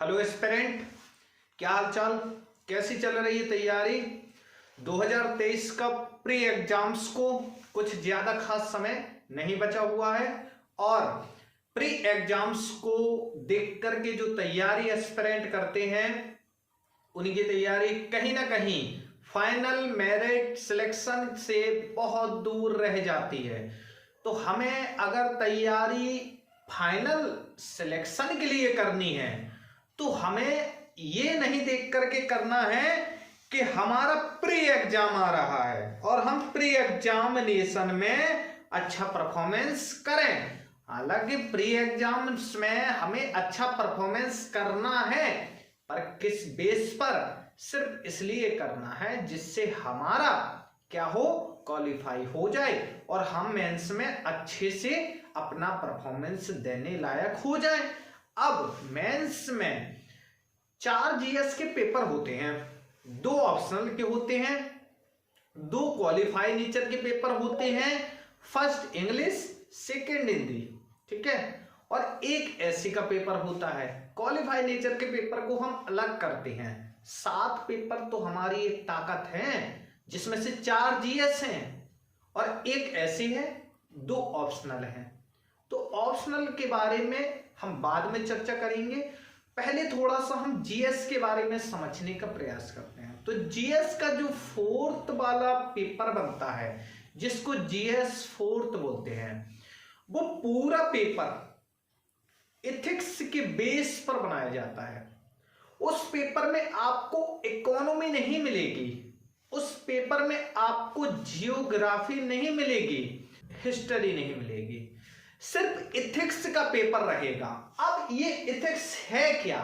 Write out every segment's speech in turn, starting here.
Hello aspirant, क्या हाल चाल, कैसी चल रही है तैयारी 2023 का प्री एग्जाम्स को? कुछ ज्यादा खास समय नहीं बचा हुआ है और प्री एग्जाम्स को देख करके जो तैयारी एस्पिरेंट करते हैं उनकी तैयारी कहीं ना कहीं फाइनल मेरिट सिलेक्शन से बहुत दूर रह जाती है। तो हमें अगर तैयारी फाइनल सिलेक्शन के लिए करनी है तो हमें ये नहीं देख करके करना है कि हमारा प्री एग्जाम आ रहा है और हम प्री एग्जामिनेशन में अच्छा परफॉर्मेंस करें। हालांकि प्री एग्जाम्स में हमें अच्छा परफॉर्मेंस करना है, पर किस बेस पर? सिर्फ इसलिए करना है जिससे हमारा क्या हो, क्वालिफाई हो जाए और हम मेंस में अच्छे से अपना परफॉर्मेंस देने लायक हो जाए। अब मेंस में 4 जीएस के पेपर होते हैं, 2 ऑप्शनल के होते हैं, 2 क्वालिफाई नेचर के पेपर होते हैं, फर्स्ट इंग्लिश सेकंड हिंदी, ठीक है, और एक एससी का पेपर होता है। क्वालिफाई नेचर के पेपर को हम अलग करते हैं। 7 पेपर तो हमारी एक ताकत है जिसमें से 4 जीएस हैं और एक ऐसी है, 2 ऑप्शनल हैं। तो ऑप्शनल के बारे में हम बाद में चर्चा करेंगे, पहले थोड़ा सा हम जीएस के बारे में समझने का प्रयास करते हैं। तो जीएस का जो 4th वाला पेपर बनता है जिसको जीएस 4th बोलते हैं, वो पूरा पेपर एथिक्स के बेस पर बनाया जाता है। उस पेपर में आपको इकोनॉमी नहीं मिलेगी, उस पेपर में आपको जियोग्राफी नहीं मिलेगी, हिस्ट्री नहीं मिलेगी, सिर्फ एथिक्स का पेपर रहेगा। अब ये एथिक्स है क्या?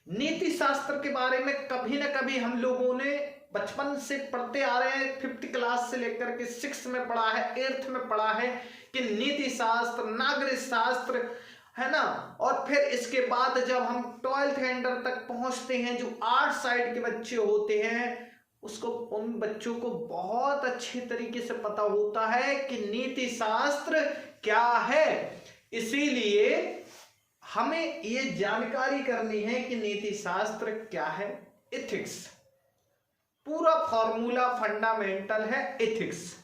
नीति शास्त्र के बारे में कभी ना कभी हम लोगों ने बचपन से पढ़ते आ रहे हैं, 5th क्लास से लेकर के 6th में पढ़ा है, 8th में पढ़ा है कि नीति शास्त्र, नागरिक शास्त्र है ना। और फिर इसके बाद जब हम 12th स्टैंडर्ड तक पहुंचते हैं, जो आर्ट साइड के बच्चे होते हैं उसको, उन बच्चों को बहुत अच्छे तरीके से पता होता है कि नीति शास्त्र क्या है। इसीलिए हमें ये जानकारी करनी है कि नीति शास्त्र क्या है। एथिक्स पूरा फॉर्मूला फंडामेंटल है एथिक्स।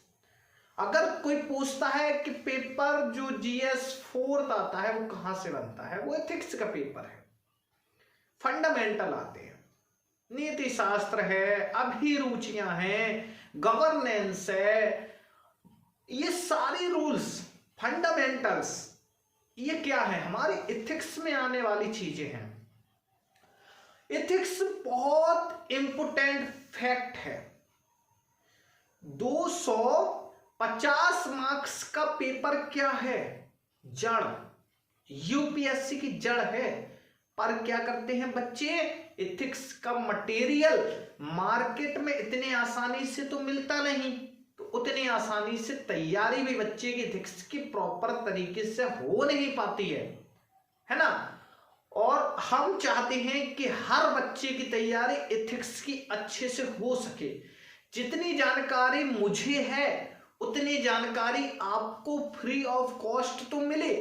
अगर कोई पूछता है कि पेपर जो जीएस 4th आता है वो कहां से बनता है, वो एथिक्स का पेपर है। फंडामेंटल आते हैं, नीति शास्त्र है, अभिरुचियां हैं, गवर्नेंस है, ये सारी रूल्स फंडामेंटल्स, ये क्या है, हमारे एथिक्स में आने वाली चीजें हैं। एथिक्स बहुत इंपोर्टेंट फैक्ट है। 250 मार्क्स का पेपर क्या है? जड़, यूपीएससी की जड़ है। पर क्या करते हैं बच्चे, एथिक्स का मटेरियल मार्केट में इतने आसानी से तो मिलता नहीं, तो उतनी आसानी से तैयारी भी बच्चे की एथिक्स की प्रॉपर तरीके से हो नहीं पाती है ना। और हम चाहते हैं कि हर बच्चे की तैयारी एथिक्स की अच्छे से हो सके। जितनी जानकारी मुझे है उतनी जानकारी आपको फ्री ऑफ कॉस्ट तो मिले।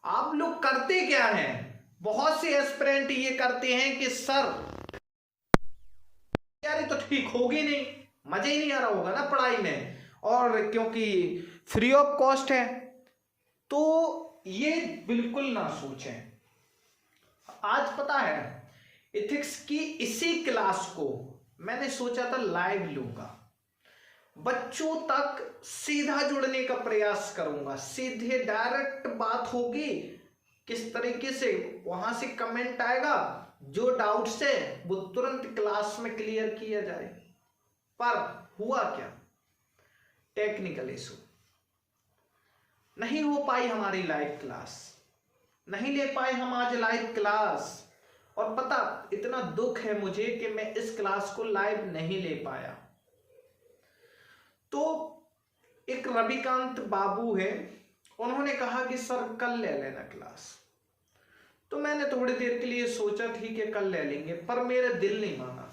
आप लोग करते क्या हैं, बहुत से एस्पिरेंट ये करते हैं कि सर तैयारी तो ठीक होगी नहीं, मजा ही नहीं आ रहा होगा ना पढ़ाई में, और क्योंकि फ्री ऑफ कॉस्ट है। तो ये बिल्कुल ना सोचें। आज पता है एथिक्स की इसी क्लास को मैंने सोचा था लाइव लूंगा, बच्चों तक सीधा जुड़ने का प्रयास करूंगा, सीधे डायरेक्ट बात होगी। किस तरीके से वहां से कमेंट आएगा, जो डाउट्स है वो तुरंत क्लास में क्लियर किया जाए। पर हुआ क्या, टेक्निकल इशू, नहीं हो पाई हमारी लाइव क्लास, नहीं ले पाए हम आज लाइव क्लास। और पता, इतना दुख है मुझे कि मैं इस क्लास को लाइव नहीं ले पाया। तो एक रविकांत बाबू है, उन्होंने कहा कि सर कल ले लेना क्लास। तो मैंने थोड़ी देर के लिए सोचा ठीक है कल ले लेंगे, पर मेरा दिल नहीं माना।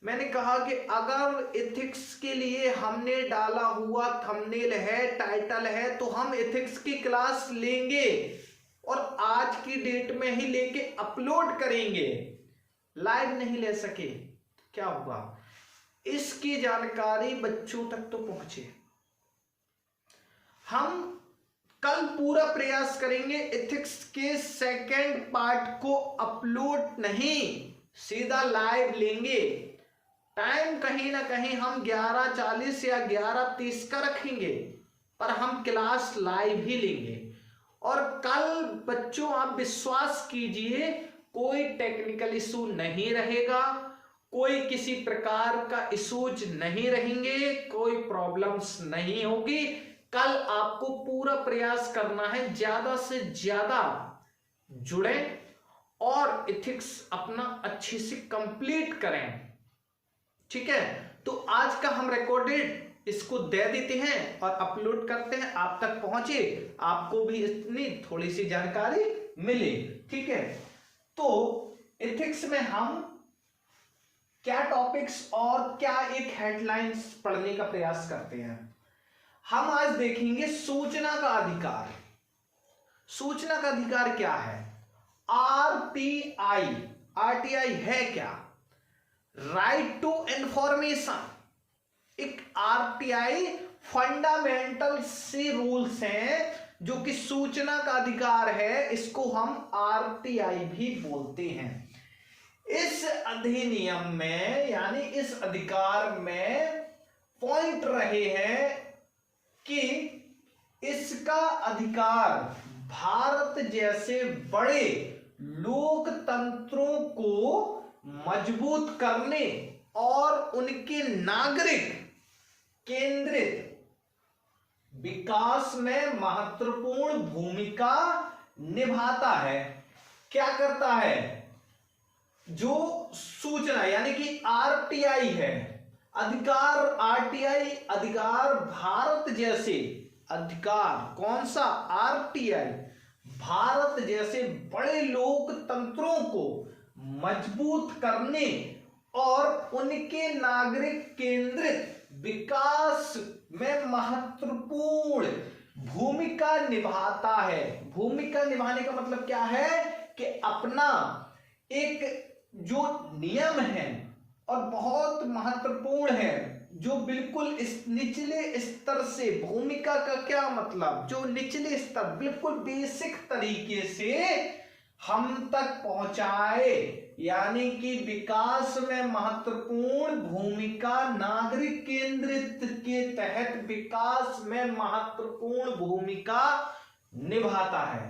मैंने कहा कि अगर एथिक्स के लिए हमने डाला हुआ थंबनेल है, टाइटल है, तो हम एथिक्स की क्लास लेंगे और आज की डेट में ही लेके अपलोड करेंगे, लाइव नहीं ले सके, क्या हुआ? इसकी जानकारी बच्चों तक तो पहुंचे। हम कल पूरा प्रयास करेंगे एथिक्स के सेकंड पार्ट को अपलोड नहीं, सीधा लाइव लेंगे। टाइम कहीं ना कहीं हम 11:40 या 11:30 का रखेंगे, पर हम क्लास लाइव ही लेंगे। और कल बच्चों आप विश्वास कीजिए, कोई टेक्निकल इशू नहीं रहेगा, कोई किसी प्रकार का इशूज नहीं रहेंगे, कोई प्रॉब्लम्स नहीं होगी। कल आपको पूरा प्रयास करना है ज्यादा से ज्यादा जुड़े और एथिक्स अपना अच्छे से कंप्लीट करें, ठीक है? तो आज का हम रिकॉर्डेड इसको दे देते हैं और अपलोड करते हैं, आप तक पहुंचे, आपको भी इतनी थोड़ी सी जानकारी मिले, ठीक है? तो एथिक्स में हम क्या टॉपिक्स और क्या एक हेडलाइंस पढ़ने का प्रयास करते हैं। हम आज देखेंगे सूचना का अधिकार। सूचना का अधिकार क्या है? आरटीआई। आरटीआई है क्या? Right to information. एक आरटीआई फंडामेंटल से रूल्स हैं जो कि सूचना का अधिकार है, इसको हम आरटीआई भी बोलते हैं। इस अधिनियम में यानी इस अधिकार में पॉइंट रहे हैं कि इसका अधिकार भारत जैसे बड़े लोकतंत्रों को मजबूत करने और उनके नागरिक केंद्रित विकास में महत्वपूर्ण भूमिका निभाता है। क्या करता है? जो सूचना यानी कि आरटीआई है, अधिकार, आरटीआई अधिकार भारत जैसे अधिकार, कौन सा? आरटीआई भारत जैसे बड़े लोकतंत्रों को मजबूत करने और उनके नागरिक केंद्रित विकास में महत्वपूर्ण भूमिका निभाता है। भूमिका निभाने का मतलब क्या है? कि अपना एक जो नियम है और बहुत महत्वपूर्ण है, जो बिल्कुल इस निचले स्तर से, भूमिका का क्या मतलब? जो निचले स्तर बिल्कुल बेसिक तरीके से हम तक पहुंचाए, यानी कि विकास में महत्वपूर्ण भूमिका, नागरिक केंद्रित के तहत विकास में महत्वपूर्ण भूमिका निभाता है।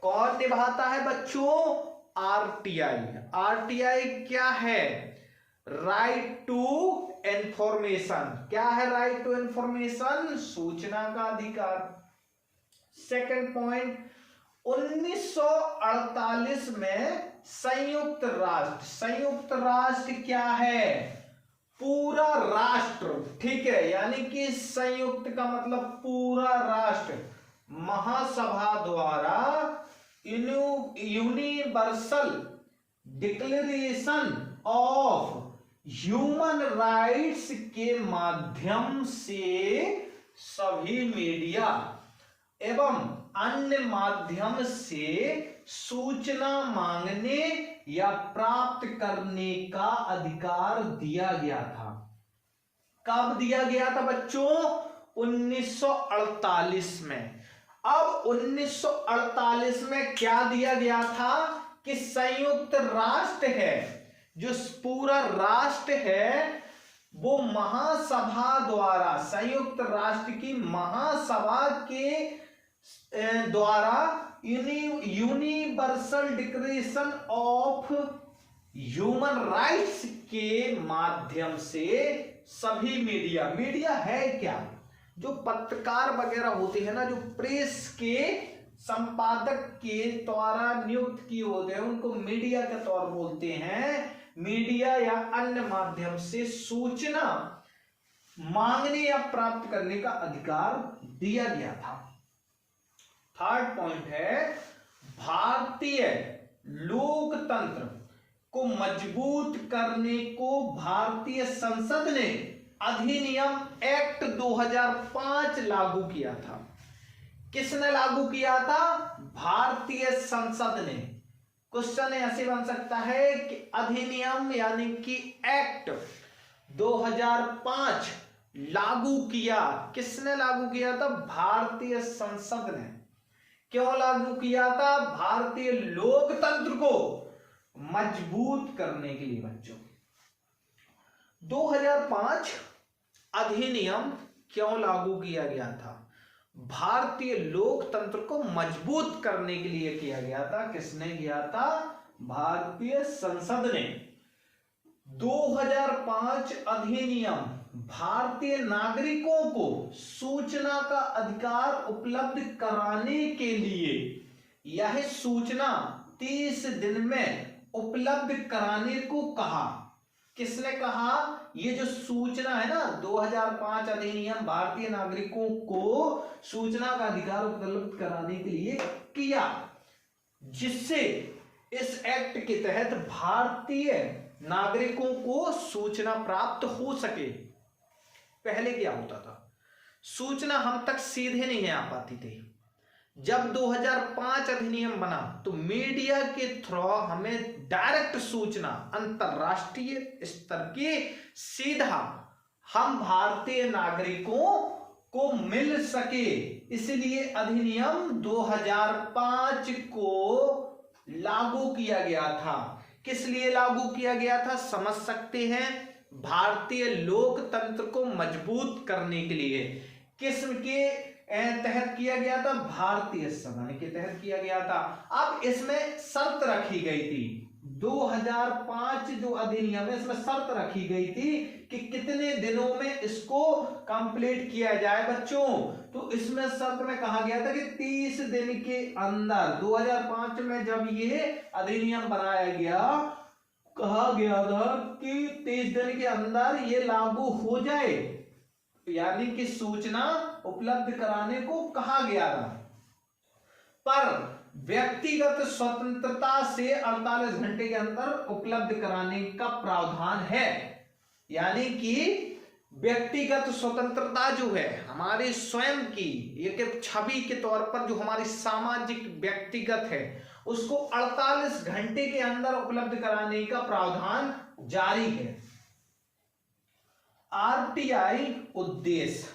कौन निभाता है बच्चों? आरटीआई। आरटीआई क्या है? Right to information. क्या है राइट टू इंफॉर्मेशन? सूचना का अधिकार। सेकंड पॉइंट, 1948 में संयुक्त राष्ट्र। संयुक्त राष्ट्र क्या है? पूरा राष्ट्र, ठीक है? यानी कि संयुक्त का मतलब पूरा राष्ट्र, महासभा द्वारा universal declaration of human rights के माध्यम से सभी मीडिया एवं अन्य माध्यम से सूचना मांगने या प्राप्त करने का अधिकार दिया गया था। कब दिया गया था बच्चों? 1948 में। अब 1948 में क्या दिया गया था? कि संयुक्त राष्ट्र है, जो पूरा राष्ट्र है, वो महासभा द्वारा, संयुक्त राष्ट्र की महासभा के द्वारा universal declaration of human rights के माध्यम से सभी मीडिया, मीडिया है क्या? जो पत्रकार वगैरह होते हैं ना, जो प्रेस के संपादक के द्वारा नियुक्त किए होते हैं, उनको मीडिया के तौर बोलते हैं। मीडिया या अन्य माध्यम से सूचना मांगने या प्राप्त करने का अधिकार दिया गया था। थर्ड पॉइंट है, भारतीय लोकतंत्र को मजबूत करने को भारतीय संसद ने अधिनियम एक्ट 2005 लागू किया था। किसने लागू किया था? भारतीय संसद ने, क्वेश्चन ऐसे बन सकता है कि अधिनियम यानी कि एक्ट 2005 लागू किया। किसने लागू किया था? भारतीय संसद ने। क्यों लागू किया था? भारतीय लोकतंत्र को मजबूत करने के लिए। बच्चों 2005 अधिनियम क्यों लागू किया गया था? भारतीय लोकतंत्र को मजबूत करने के लिए किया गया था। किसने किया था? भारतीय संसद ने। 2005 अधिनियम भारतीय नागरिकों को सूचना का अधिकार उपलब्ध कराने के लिए, यह सूचना 30 दिन में उपलब्ध कराने को कहा। किसने कहा? ये जो सूचना है ना, 2005 अधिनियम भारतीय नागरिकों को सूचना का अधिकार उपलब्ध कराने के लिए किया, जिससे इस एक्ट के तहत भारतीय नागरिकों को सूचना प्राप्त हो सके। पहले क्या होता था? सूचना हम तक सीधे नहीं आ पाती थी। जब 2005 अधिनियम बना तो मीडिया के थ्रू हमें डायरेक्ट सूचना अंतरराष्ट्रीय स्तर की सीधा हम भारतीय नागरिकों को मिल सके। इसलिए अधिनियम 2005 को लागू किया गया था। किस लिए लागू किया गया था? समझ सकते हैं, भारतीय लोकतंत्र को मजबूत करने के लिए। किसके तहत किया गया था? भारतीय संविधान के तहत किया गया था। अब इसमें शर्त रखी गई थी, 2005 जो अधिनियम है इसमें शर्त रखी गई थी कि कितने दिनों में इसको कंप्लीट किया जाए। बच्चों तो इसमें शर्त में कहा गया था कि 30 दिन के अंदर, 2005 में जब ये अधिनियम बनाया गया, कहा गया था कि 30 दिन के अंदर ये लागू हो जाए, यानी कि सूचना उपलब्ध कराने को कहा गया था। पर व्यक्तिगत स्वतंत्रता से 48 घंटे के अंदर उपलब्ध कराने का प्रावधान है। यानी कि व्यक्तिगत स्वतंत्रता जो है हमारी स्वयं की, एक छवि के तौर पर जो हमारी सामाजिक व्यक्तिगत है, उसको 48 घंटे के अंदर उपलब्ध कराने का प्रावधान जारी है। आरटीआई उद्देश्य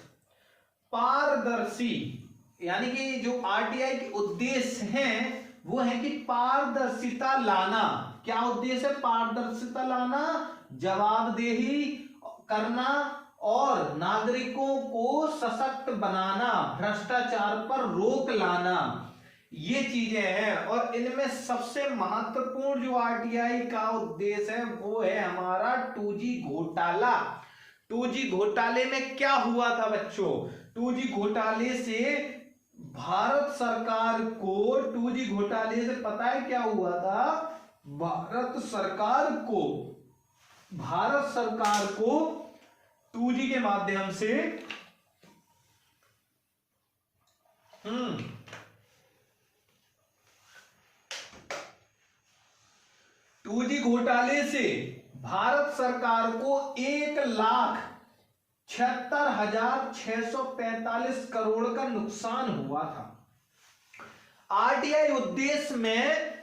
पारदर्शी, यानी कि जो आरटीआई के उद्देश्य हैं वो है कि पारदर्शिता लाना। क्या उद्देश्य है? पारदर्शिता लाना, जवाबदेही करना और नागरिकों को सशक्त बनाना, भ्रष्टाचार पर रोक लाना, ये चीजें हैं। और इनमें सबसे महत्वपूर्ण जो आरटीआई का उद्देश्य है वो है हमारा 2G घोटाला। 2G घोटाले में क्या हुआ था बच्चों? 2G घोटाले से भारत सरकार को, 2G घोटाले से पता है क्या हुआ था? भारत सरकार को 2G के माध्यम से 2G घोटाले से भारत सरकार को 1,76,645 करोड़ का नुकसान हुआ था। आरटीआई उद्देश्य में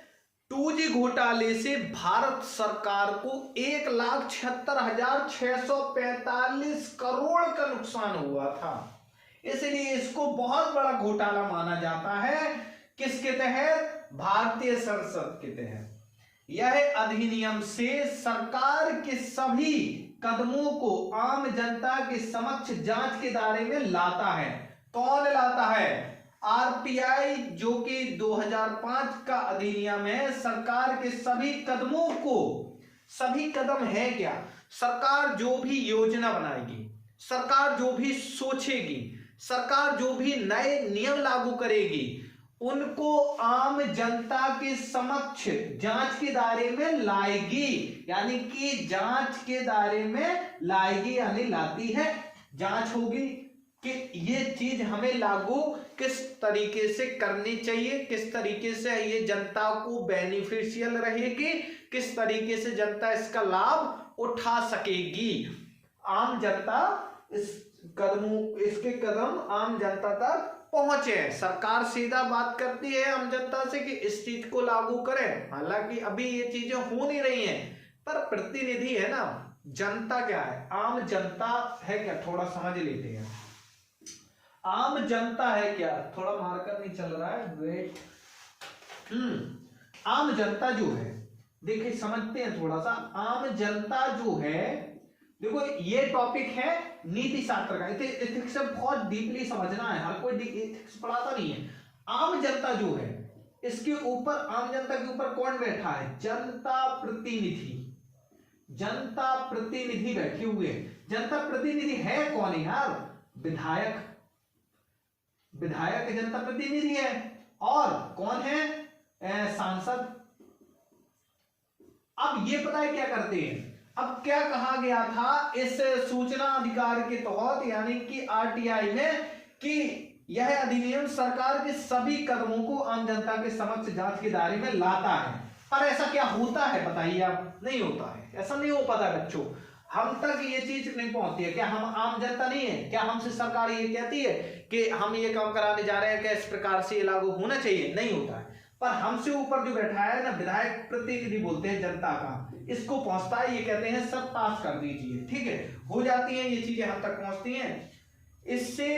2G घोटाले से भारत सरकार को 1,76,645 करोड़ का नुकसान हुआ था। इसलिए इसको बहुत बड़ा घोटाला माना जाता है। किसके तहत? भारतीय संसद के तहत। यह अधिनियम से सरकार के सभी कदमों को आम जनता के समक्ष जांच के दायरे में लाता है। कौन लाता है? आरटीआई, जो कि 2005 का अधिनियम है। सरकार के सभी कदमों को, सभी कदम है क्या? सरकार जो भी योजना बनाएगी, सरकार जो भी सोचेगी, सरकार जो भी नए नियम लागू करेगी, उनको आम जनता के समक्ष जांच के दायरे में लाएगी। यानी कि जांच के दायरे में लाएगी, यानी लाती है। जांच होगी कि ये चीज हमें लागू किस तरीके से करनी चाहिए, किस तरीके से ये जनता को बेनिफिशियल रहेगी, किस तरीके से जनता इसका लाभ उठा सकेगी। आम जनता इसके कदम आम जनता तक पहुंचे। सरकार सीधा बात करती है आम जनता से कि इस चीज को लागू करें, हालांकि अभी ये चीजें हो नहीं रही हैं, पर प्रतिनिधि है ना, जनता क्या है, आम जनता है क्या, थोड़ा समझ लेते हैं। आम जनता है क्या, थोड़ा मार्कर नहीं चल रहा है, वेट। आम जनता जो है, देखिए समझते हैं थोड़ा सा। आम जनता जो है, देखो ये टॉपिक है नीति शास्त्र का, एथिक्स से बहुत डीपली समझना है, हर कोई एथिक्स पढ़ाता नहीं है। आम जनता जो है, इसके ऊपर, आम जनता के ऊपर कौन बैठा है, जनता प्रतिनिधि। जनता प्रतिनिधि बैठे हुए। जनता प्रतिनिधि है कौन है यार, विधायक। विधायक जनता प्रतिनिधि है। और कौन है, सांसद। अब ये पता है क्या करते हैं, अब क्या कहा गया था इस सूचना अधिकार के तहत, यानी कि आरटीआई में, कि यह अधिनियम सरकार के सभी कदमों को आम जनता के समक्ष जांच के दायरे में लाता है। पर ऐसा क्या होता है बताइए आप, नहीं होता है, ऐसा नहीं हो पाता बच्चों, हम तक ये चीज नहीं पहुंचती है। क्या हम आम जनता नहीं है, क्या हमसे सरकार ये कहती है कि हम ये काम कराने जा रहे हैं, क्या इस प्रकार से ये लागू होना चाहिए, नहीं होता है। पर हमसे ऊपर जो बैठा है ना, विधायक प्रतिनिधि बोलते हैं जनता का, इसको पहुंचता है, ये कहते हैं सब पास कर दीजिए, ठीक है, हो जाती हैं ये चीजें, हम तक पहुंचती हैं। इससे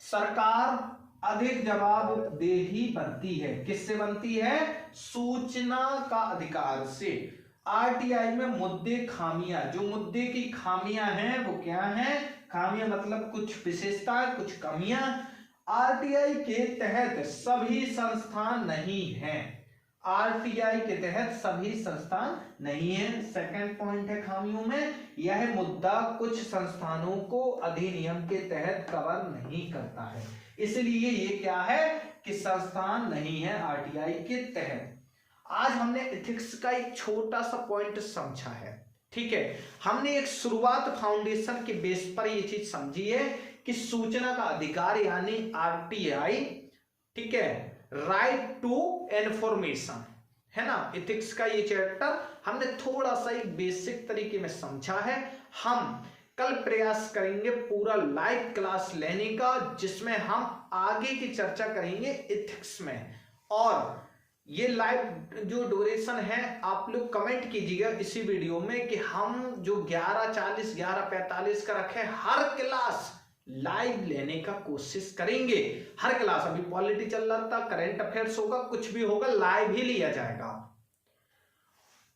सरकार अधिक जवाबदेही बनती है। किससे बनती है, सूचना का अधिकार से। आरटीआई में मुद्दे, खामियां, जो मुद्दे की खामियां हैं वो क्या हैं, खामियां मतलब कुछ विशेषताएं, कुछ कमियां। आरटीआई के तहत सभी संस्थान नहीं हैं, आरटीआई के तहत सभी संस्थान नहीं है। सेकंड पॉइंट है खामियों में, यह मुद्दा कुछ संस्थानों को अधिनियम के तहत कवर नहीं करता है, इसलिए ये क्या है कि संस्थान नहीं है आरटीआई के तहत। आज हमने एथिक्स का एक छोटा सा पॉइंट समझा है, ठीक है, हमने एक शुरुआत फाउंडेशन के बेस पर ये चीज समझी है कि सूचना का अधिकार यानी आरटीआई, ठीक है, राइट टू इंफॉर्मेशन, है ना। एथिक्स का ये चैप्टर हमने थोड़ा सा एक बेसिक तरीके में समझा है। हम कल प्रयास करेंगे पूरा लाइव क्लास लेने का, जिसमें हम आगे की चर्चा करेंगे एथिक्स में। और ये लाइव जो ड्यूरेशन है, आप लोग कमेंट कीजिएगा इसी वीडियो में कि हम जो 11:40 11:45 का रखे, हर क्लास लाइव लेने का कोशिश करेंगे। हर क्लास, अभी पॉलिटी चल रहा था, करंट अफेयर्स होगा, कुछ भी होगा, लाइव ही लिया जाएगा।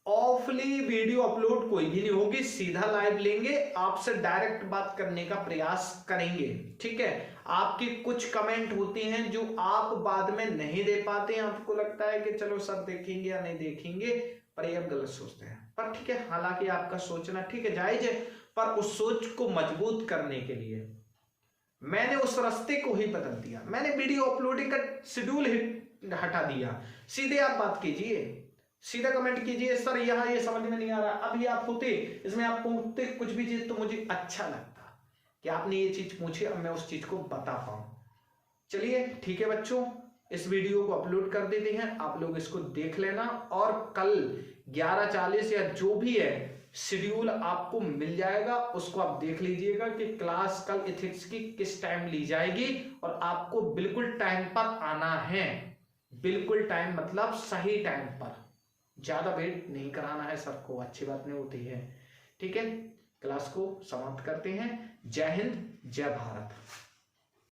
ऑफली वीडियो अपलोड कोई भी नहीं होगी, सीधा लाइव लेंगे, आपसे डायरेक्ट बात करने का प्रयास करेंगे, ठीक है। आपकी कुछ कमेंट होती हैं जो आप बाद में नहीं दे पाते हैं, आपको लगता है कि चलो सब देखेंगे या नहीं देखेंगे, पर ये आप गलत सोचते हैं, पर ठीक है, हालांकि आपका सोचना ठीक है, जायज है, पर उस सोच को मजबूत करने के लिए मैंने उस रास्ते को ही बदल दिया। मैंने वीडियो अपलोडिंग का शेड्यूल ही हटा दिया। सीधे आप बात कीजिए, सीधा कमेंट कीजिए, सर यहाँ ये समझ में नहीं आ रहा, अब ये आप होते, इसमें आप पूछते कुछ भी चीज, तो मुझे अच्छा लगता कि आपने ये चीज पूछी, अब मैं उस चीज को बता पाऊं। चलिए ठीक है बच्चों, इस वीडियो को अपलोड कर देते हैं, आप लोग इसको देख लेना, और कल 11:40 या जो भी है शेड्यूल आपको मिल जाएगा, उसको आप देख लीजिएगा कि क्लास कल एथिक्स की किस टाइम ली जाएगी, और आपको बिल्कुल टाइम पर आना है। बिल्कुल टाइम मतलब सही टाइम पर, ज्यादा वेट नहीं कराना है सर को, अच्छी बात नहीं होती है, ठीक है। क्लास को समाप्त करते हैं। जय हिंद, जय भारत।